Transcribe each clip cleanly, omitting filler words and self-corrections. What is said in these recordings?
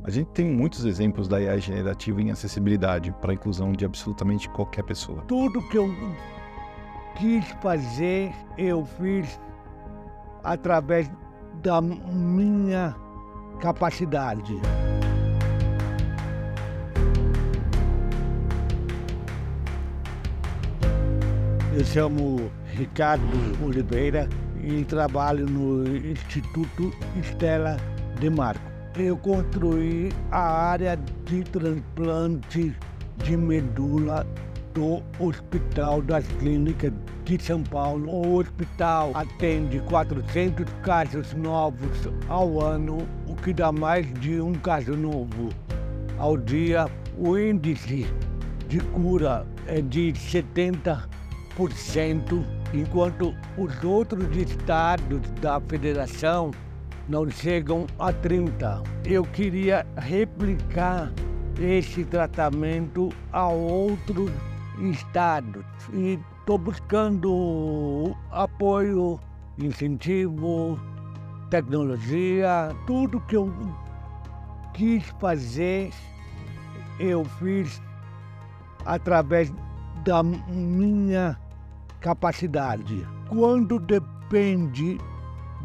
A gente tem muitos exemplos da AI generativa em acessibilidade para a inclusão de absolutamente qualquer pessoa. Tudo que eu quis fazer, eu fiz através da minha capacidade. Eu chamo Ricardo Oliveira e trabalho no Instituto Stella de Marco. Eu construí a área de transplante de medula do Hospital das Clínicas de São Paulo. O hospital atende 400 casos novos ao ano, o que dá mais de um caso novo ao dia. O índice de cura é de 70%, enquanto os outros estados da federação não chegam a 30%. Eu queria replicar esse tratamento a outros estados e estou buscando apoio, incentivo, tecnologia. Tudo que eu quis fazer, eu fiz através da minha capacidade. Quando depende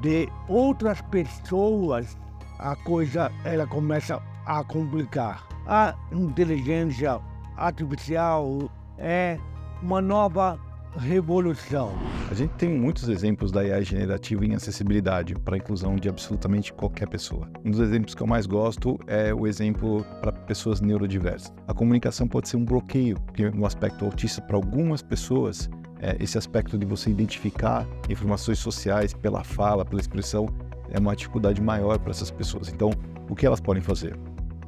de outras pessoas, a coisa ela começa a complicar. A inteligência artificial é uma nova revolução. A gente tem muitos exemplos da AI generativa em acessibilidade para a inclusão de absolutamente qualquer pessoa. Um dos exemplos que eu mais gosto é o exemplo para pessoas neurodiversas. A comunicação pode ser um bloqueio, porque no aspecto autista, para algumas pessoas, esse aspecto de você identificar informações sociais pela fala, pela expressão, é uma dificuldade maior para essas pessoas. Então, o que elas podem fazer?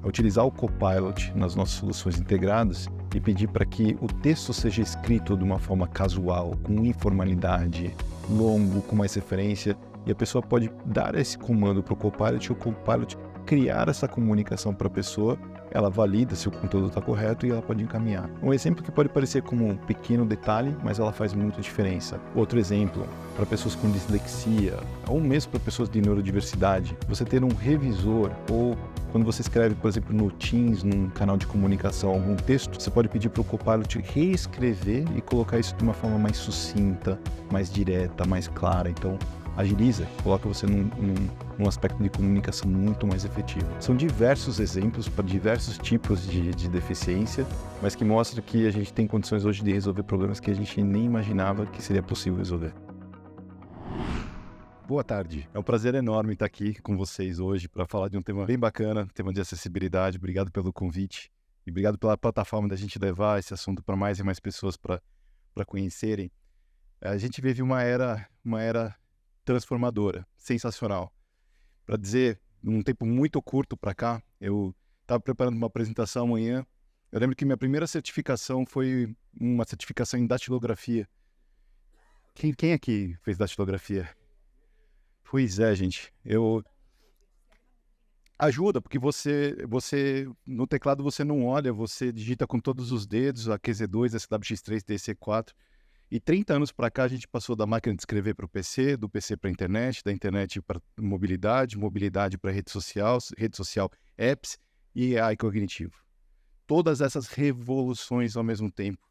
É utilizar o Copilot nas nossas soluções integradas e pedir para que o texto seja escrito de uma forma casual, com informalidade, longo, com mais referência, e a pessoa pode dar esse comando para o Copilot e o Copilot criar essa comunicação para a pessoa. Ela valida se o conteúdo está correto e ela pode encaminhar. Um exemplo que pode parecer como um pequeno detalhe, mas ela faz muita diferença. Outro exemplo, para pessoas com dislexia, ou mesmo para pessoas de neurodiversidade, você ter um revisor ou quando você escreve, por exemplo, no Teams, num canal de comunicação, algum texto, você pode pedir para o Copilot reescrever e colocar isso de uma forma mais sucinta, mais direta, mais clara. Então, agiliza, coloca você num aspecto de comunicação muito mais efetivo. São diversos exemplos para diversos tipos de deficiência, mas que mostram que a gente tem condições hoje de resolver problemas que a gente nem imaginava que seria possível resolver. Boa tarde, é um prazer enorme estar aqui com vocês hoje para falar de um tema bem bacana, tema de acessibilidade. Obrigado pelo convite e obrigado pela plataforma da gente levar esse assunto para mais e mais pessoas para conhecerem. A gente vive uma era transformadora, sensacional. Para dizer, num tempo muito curto para cá, eu estava preparando uma apresentação amanhã. Eu lembro que minha primeira certificação foi uma certificação em datilografia. Quem aqui fez datilografia? Pois é, gente. Ajuda, porque você no teclado você não olha, você digita com todos os dedos, a QZ2, SWX3, TC4. E 30 anos para cá a gente passou da máquina de escrever para o PC, do PC para a internet, da internet para mobilidade, mobilidade para rede social, apps e AI cognitivo. Todas essas revoluções ao mesmo tempo.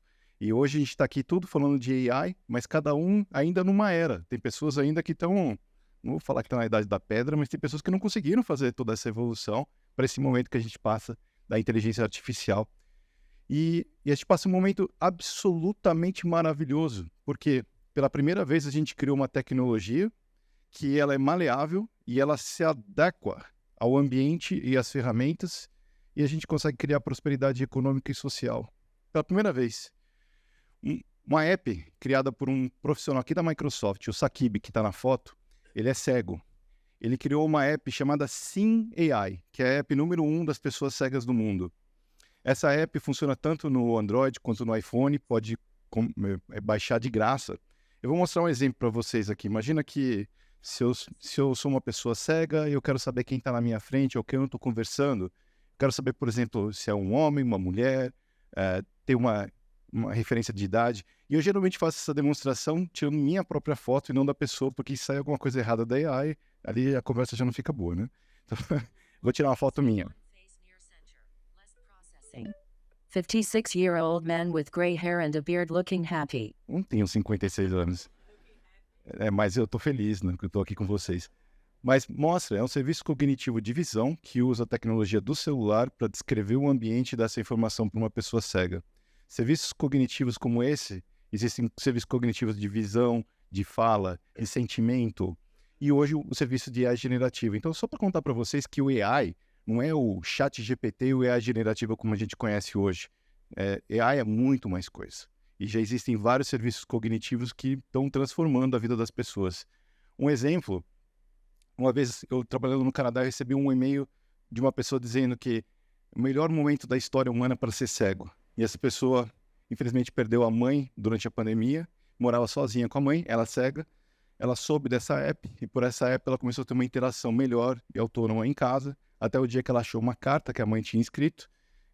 E hoje a gente está aqui tudo falando de AI, mas cada um ainda numa era. Tem pessoas ainda que estão, não vou falar que estão na idade da pedra, mas tem pessoas que não conseguiram fazer toda essa evolução para esse momento que a gente passa da inteligência artificial. E a gente passa um momento absolutamente maravilhoso, porque pela primeira vez a gente criou uma tecnologia que ela é maleável e ela se adequa ao ambiente e às ferramentas e a gente consegue criar prosperidade econômica e social. Pela primeira vez. Uma app criada por um profissional aqui da Microsoft, o Sakib, que está na foto, ele é cego. Ele criou uma app chamada Sim AI, que é a app número 1 das pessoas cegas do mundo. Essa app funciona tanto no Android quanto no iPhone, pode baixar de graça. Eu vou mostrar um exemplo para vocês aqui. Imagina que se eu sou uma pessoa cega e eu quero saber quem está na minha frente ou quem eu estou conversando. Quero saber, por exemplo, se é um homem, uma mulher, ter uma referência de idade. E eu geralmente faço essa demonstração tirando minha própria foto e não da pessoa, porque se sai alguma coisa errada da AI, ali a conversa já não fica boa, né? Então, vou tirar uma foto minha. 56-year-old man with gray hair and a beard looking happy. Não tenho 56 anos. Mas eu tô feliz, né, que eu tô aqui com vocês. Mas mostra, é um serviço cognitivo de visão que usa a tecnologia do celular para descrever o ambiente e dar essa informação para uma pessoa cega. Serviços cognitivos como esse, existem serviços cognitivos de visão, de fala, de sentimento, e hoje o serviço de AI generativo. Então, só para contar para vocês que o AI não é o chat GPT e o AI generativo como a gente conhece hoje. AI é muito mais coisa. E já existem vários serviços cognitivos que estão transformando a vida das pessoas. Um exemplo, uma vez eu trabalhando no Canadá, eu recebi um e-mail de uma pessoa dizendo que o melhor momento da história humana é para ser cego. E essa pessoa, infelizmente, perdeu a mãe durante a pandemia, morava sozinha com a mãe, ela cega. Ela soube dessa app e por essa app ela começou a ter uma interação melhor e autônoma em casa, até o dia que ela achou uma carta que a mãe tinha escrito.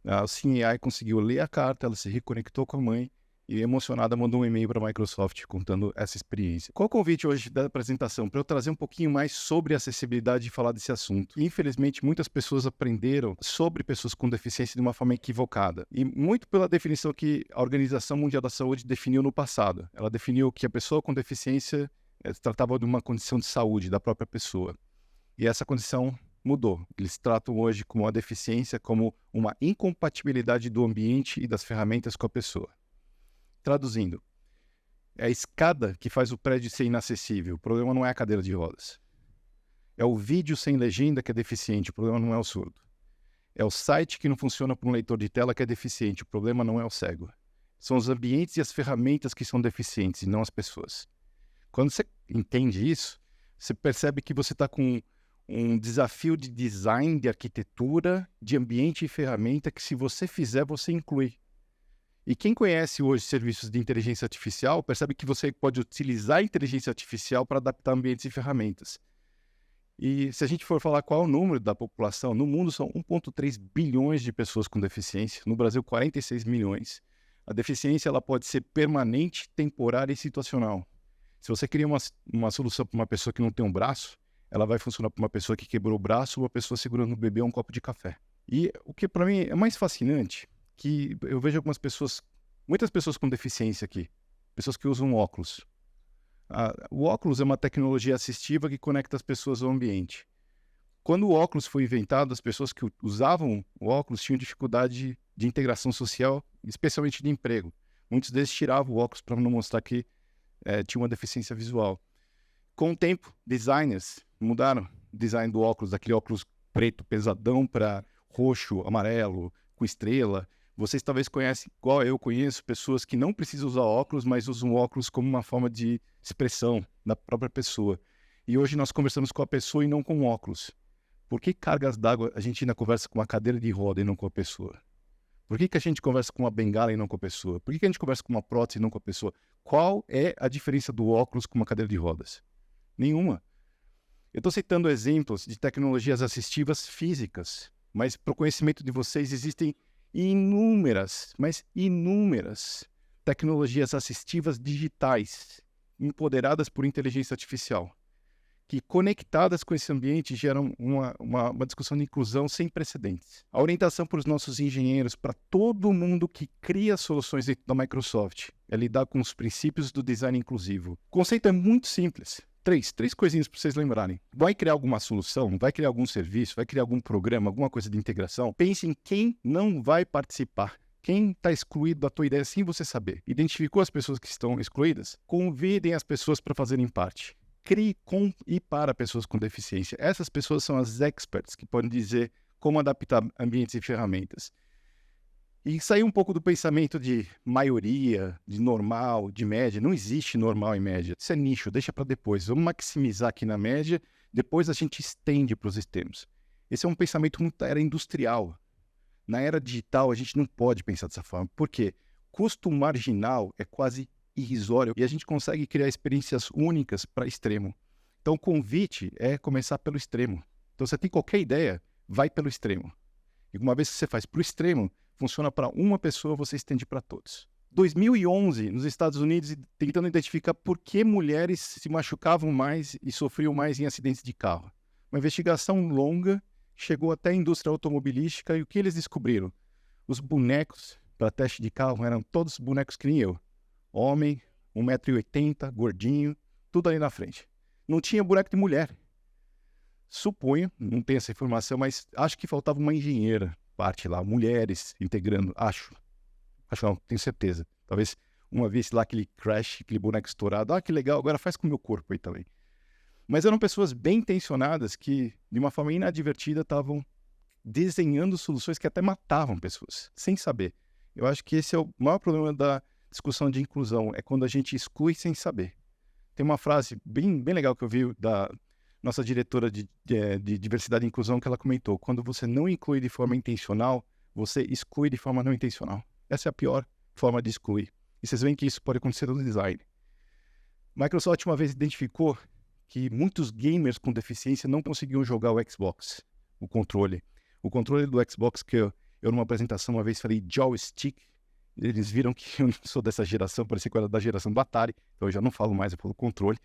A Sim AI conseguiu ler a carta, ela se reconectou com a mãe e, emocionada, mandou um e-mail para a Microsoft contando essa experiência. Qual o convite hoje da apresentação? Para eu trazer um pouquinho mais sobre acessibilidade e falar desse assunto. Infelizmente, muitas pessoas aprenderam sobre pessoas com deficiência de uma forma equivocada. E muito pela definição que a Organização Mundial da Saúde definiu no passado. Ela definiu que a pessoa com deficiência se tratava de uma condição de saúde da própria pessoa. E essa condição mudou. Eles tratam hoje como a deficiência como uma incompatibilidade do ambiente e das ferramentas com a pessoa. Traduzindo, é a escada que faz o prédio ser inacessível. O problema não é a cadeira de rodas. É o vídeo sem legenda que é deficiente. O problema não é o surdo. É o site que não funciona para um leitor de tela que é deficiente. O problema não é o cego. São os ambientes e as ferramentas que são deficientes e não as pessoas. Quando você entende isso, você percebe que você está com um desafio de design, de arquitetura, de ambiente e ferramenta que, se você fizer, você inclui. E quem conhece hoje serviços de inteligência artificial percebe que você pode utilizar a inteligência artificial para adaptar ambientes e ferramentas. E se a gente for falar qual é o número da população, no mundo são 1,3 bilhões de pessoas com deficiência, no Brasil 46 milhões. A deficiência ela pode ser permanente, temporária e situacional. Se você cria uma solução para uma pessoa que não tem um braço, ela vai funcionar para uma pessoa que quebrou o braço ou uma pessoa segurando o bebê um copo de café. E o que para mim é mais fascinante, que eu vejo muitas pessoas com deficiência aqui, pessoas que usam óculos. O óculos é uma tecnologia assistiva que conecta as pessoas ao ambiente. Quando o óculos foi inventado, as pessoas que usavam o óculos tinham dificuldade de integração social, especialmente de emprego. Muitos deles tiravam o óculos para não mostrar que tinha uma deficiência visual. Com o tempo, designers mudaram o design do óculos, daquele óculos preto pesadão para roxo, amarelo, com estrela. Vocês talvez conhecem, igual eu conheço, pessoas que não precisam usar óculos, mas usam óculos como uma forma de expressão da própria pessoa. E hoje nós conversamos com a pessoa e não com o óculos. Por que cargas d'água a gente ainda conversa com uma cadeira de roda e não com a pessoa? Por que a gente conversa com uma bengala e não com a pessoa? Por que a gente conversa com uma prótese e não com a pessoa? Qual é a diferença do óculos com uma cadeira de rodas? Nenhuma. Eu estou citando exemplos de tecnologias assistivas físicas, mas para o conhecimento de vocês existem inúmeras, mas inúmeras tecnologias assistivas digitais empoderadas por inteligência artificial, que conectadas com esse ambiente geram uma discussão de inclusão sem precedentes. A orientação para os nossos engenheiros, para todo mundo que cria soluções dentro da Microsoft, é lidar com os princípios do design inclusivo. O conceito é muito simples. Três coisinhas para vocês lembrarem. Vai criar alguma solução, vai criar algum serviço, vai criar algum programa, alguma coisa de integração. Pense em quem não vai participar. Quem está excluído da tua ideia sem você saber. Identificou as pessoas que estão excluídas? Convidem as pessoas para fazerem parte. Crie com e para pessoas com deficiência. Essas pessoas são as experts que podem dizer como adaptar ambientes e ferramentas. E sair um pouco do pensamento de maioria, de normal, de média. Não existe normal e média. Isso é nicho, deixa para depois. Vamos maximizar aqui na média, depois a gente estende para os extremos. Esse é um pensamento muito da era industrial. Na era digital, a gente não pode pensar dessa forma. Por quê? Custo marginal é quase irrisório e a gente consegue criar experiências únicas para extremo. Então, o convite é começar pelo extremo. Então, você tem qualquer ideia, vai pelo extremo. E uma vez que você faz para o extremo, funciona para uma pessoa, você estende para todos. 2011, nos Estados Unidos, tentando identificar por que mulheres se machucavam mais e sofriam mais em acidentes de carro. Uma investigação longa chegou até a indústria automobilística e o que eles descobriram? Os bonecos para teste de carro eram todos bonecos que nem eu. Homem, 1,80 m, gordinho, tudo ali na frente. Não tinha boneco de mulher. Suponho, não tenho essa informação, mas acho que faltava uma engenheira, parte lá, mulheres integrando, acho não, tenho certeza. Talvez uma vez lá aquele crash, aquele boneco estourado, que legal, agora faz com o meu corpo aí também. Mas eram pessoas bem intencionadas que, de uma forma inadvertida, estavam desenhando soluções que até matavam pessoas, sem saber. Eu acho que esse é o maior problema da discussão de inclusão, é quando a gente exclui sem saber. Tem uma frase bem legal que eu vi da nossa diretora de diversidade e inclusão que ela comentou: quando você não inclui de forma intencional, você exclui de forma não intencional. Essa é a pior forma de excluir. E vocês veem que isso pode acontecer no design. Microsoft uma vez identificou que muitos gamers com deficiência não conseguiam jogar o Xbox, o controle. O controle do Xbox que eu numa apresentação uma vez falei joystick, eles viram que eu não sou dessa geração, parecia que eu era da geração do Atari, então eu já não falo mais, eu falo controle.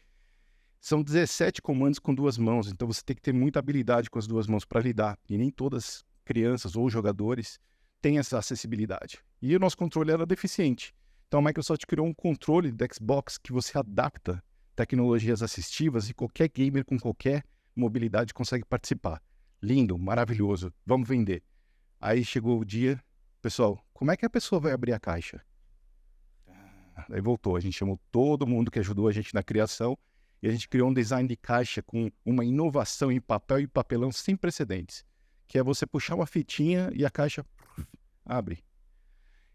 São 17 comandos com 2 mãos, então você tem que ter muita habilidade com as 2 mãos para lidar. E nem todas crianças ou jogadores têm essa acessibilidade. E o nosso controle era deficiente. Então a Microsoft criou um controle do Xbox que você adapta tecnologias assistivas e qualquer gamer com qualquer mobilidade consegue participar. Lindo, maravilhoso, vamos vender. Aí chegou o dia, pessoal, como é que a pessoa vai abrir a caixa? Aí voltou, a gente chamou todo mundo que ajudou a gente na criação e a gente criou um design de caixa com uma inovação em papel e papelão sem precedentes, que é você puxar uma fitinha e a caixa abre.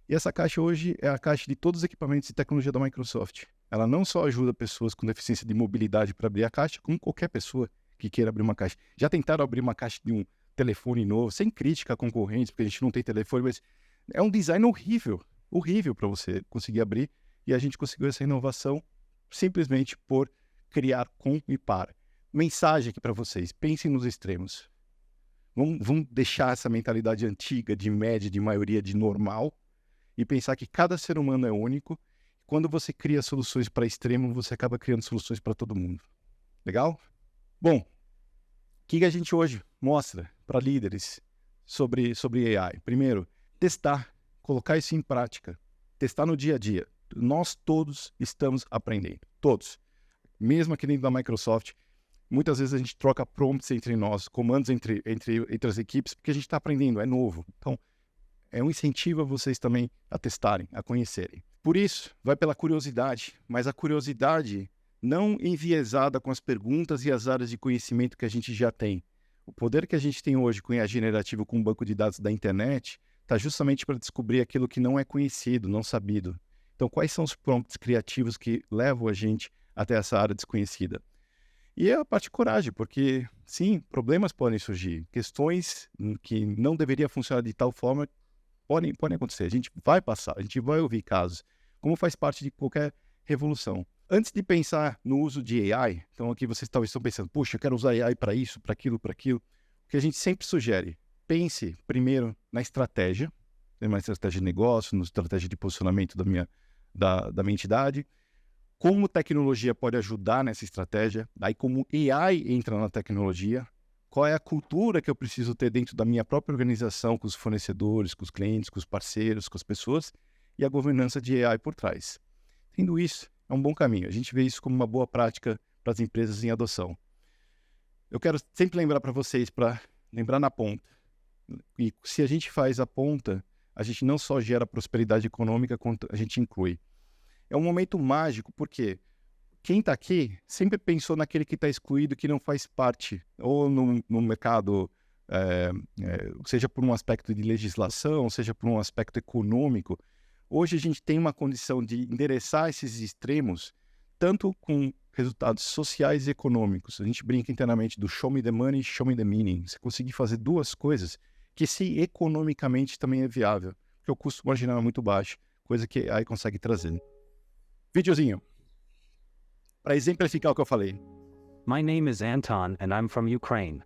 E essa caixa hoje é a caixa de todos os equipamentos de tecnologia da Microsoft. Ela não só ajuda pessoas com deficiência de mobilidade para abrir a caixa, como qualquer pessoa que queira abrir uma caixa. Já tentaram abrir uma caixa de um telefone novo, sem crítica a concorrentes, porque a gente não tem telefone, mas é um design horrível para você conseguir abrir. E a gente conseguiu essa inovação simplesmente por criar com e para. Mensagem aqui para vocês, pensem nos extremos. Vamos deixar essa mentalidade antiga de média, de maioria, de normal, e pensar que cada ser humano é único. Quando você cria soluções para extremo, você acaba criando soluções para todo mundo. Legal? Bom, o que a gente hoje mostra para líderes sobre AI? Primeiro, testar, colocar isso em prática, testar no dia a dia. Nós todos estamos aprendendo, todos. Mesmo aqui dentro da Microsoft, muitas vezes a gente troca prompts entre nós, comandos entre as equipes, porque a gente está aprendendo, é novo. Então, é um incentivo a vocês também a testarem, a conhecerem. Por isso, vai pela curiosidade, mas a curiosidade não enviesada com as perguntas e as áreas de conhecimento que a gente já tem. O poder que a gente tem hoje com IA generativo, com o banco de dados da internet, está justamente para descobrir aquilo que não é conhecido, não sabido. Então, quais são os prompts criativos que levam a gente até essa área desconhecida? E é a parte de coragem, porque, sim, problemas podem surgir, questões que não deveriam funcionar de tal forma podem acontecer. A gente vai passar, a gente vai ouvir casos, como faz parte de qualquer revolução. Antes de pensar no uso de AI, então aqui vocês talvez estão pensando, puxa, eu quero usar AI para isso, para aquilo, o que a gente sempre sugere, pense primeiro na estratégia, uma estratégia de negócio, na estratégia de posicionamento da minha entidade, como tecnologia pode ajudar nessa estratégia, aí como AI entra na tecnologia, qual é a cultura que eu preciso ter dentro da minha própria organização, com os fornecedores, com os clientes, com os parceiros, com as pessoas, e a governança de AI por trás. Tendo isso, é um bom caminho. A gente vê isso como uma boa prática para as empresas em adoção. Eu quero sempre lembrar para vocês, para lembrar na ponta. E se a gente faz a ponta, a gente não só gera prosperidade econômica, quanto a gente inclui. É um momento mágico, porque quem está aqui sempre pensou naquele que está excluído, que não faz parte, ou no mercado, seja por um aspecto de legislação, seja por um aspecto econômico. Hoje a gente tem uma condição de endereçar esses extremos, tanto com resultados sociais e econômicos. A gente brinca internamente do show me the money, show me the meaning. Você conseguir fazer duas coisas que, se economicamente, também é viável, porque o custo marginal é muito baixo, coisa que a AI consegue trazer. Videozinho. Para exemplificar o que eu falei. My name is Anton and I'm from Ukraine.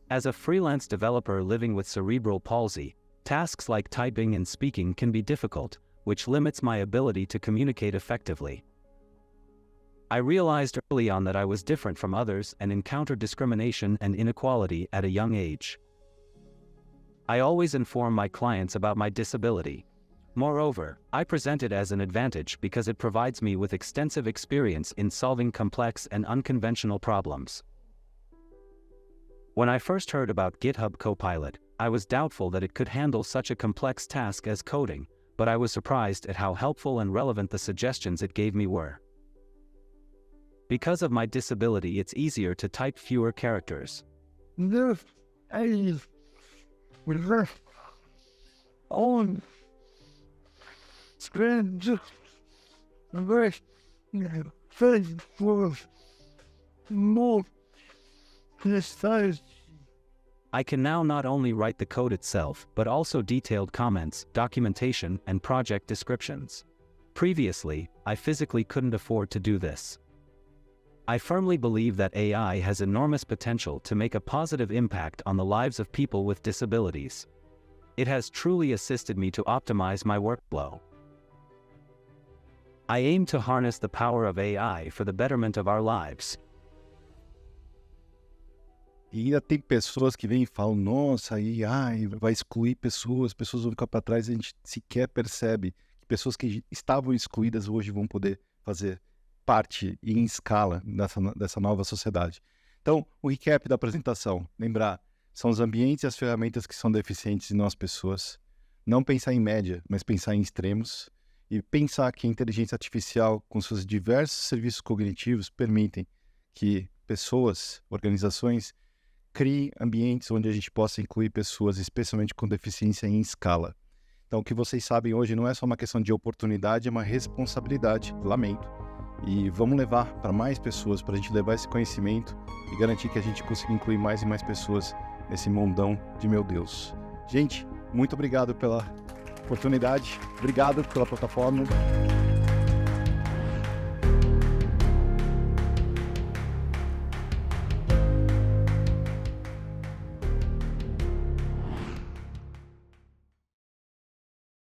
As a freelance developer living with cerebral palsy, tasks like typing and speaking can be difficult, which limits my ability to communicate effectively. I realized early on that I was different from others and encountered discrimination and inequality at a young age. I always inform my clients about my disability. Moreover, I present it as an advantage because it provides me with extensive experience in solving complex and unconventional problems. When I first heard about GitHub Copilot, I was doubtful that it could handle such a complex task as coding, but I was surprised at how helpful and relevant the suggestions it gave me were. Because of my disability, it's easier to type fewer characters. This is on screen very for more precise. I can now not only write the code itself, but also detailed comments, documentation, and project descriptions. Previously, I physically couldn't afford to do this. I firmly believe that AI has enormous potential to make a positive impact on the lives of people with disabilities. It has truly assisted me to optimize my workflow. I aim to harness the power of AI for the betterment of our lives. E ainda tem pessoas que vêm e falam, nossa, AI vai excluir pessoas, pessoas vão ficar para trás, a gente sequer percebe que pessoas que estavam excluídas hoje vão poder fazer parte e em escala dessa nova sociedade. Então, o recap da apresentação, lembrar, são os ambientes e as ferramentas que são deficientes em nós pessoas. Não pensar em média, mas pensar em extremos. E pensar que a inteligência artificial, com seus diversos serviços cognitivos, permitem que pessoas, organizações, criem ambientes onde a gente possa incluir pessoas, especialmente com deficiência em escala. Então, o que vocês sabem hoje não é só uma questão de oportunidade, é uma responsabilidade, lamento. E vamos levar para mais pessoas, para a gente levar esse conhecimento e garantir que a gente consiga incluir mais e mais pessoas nesse mundão de meu Deus. Gente, muito obrigado pela oportunidade, obrigado pela plataforma.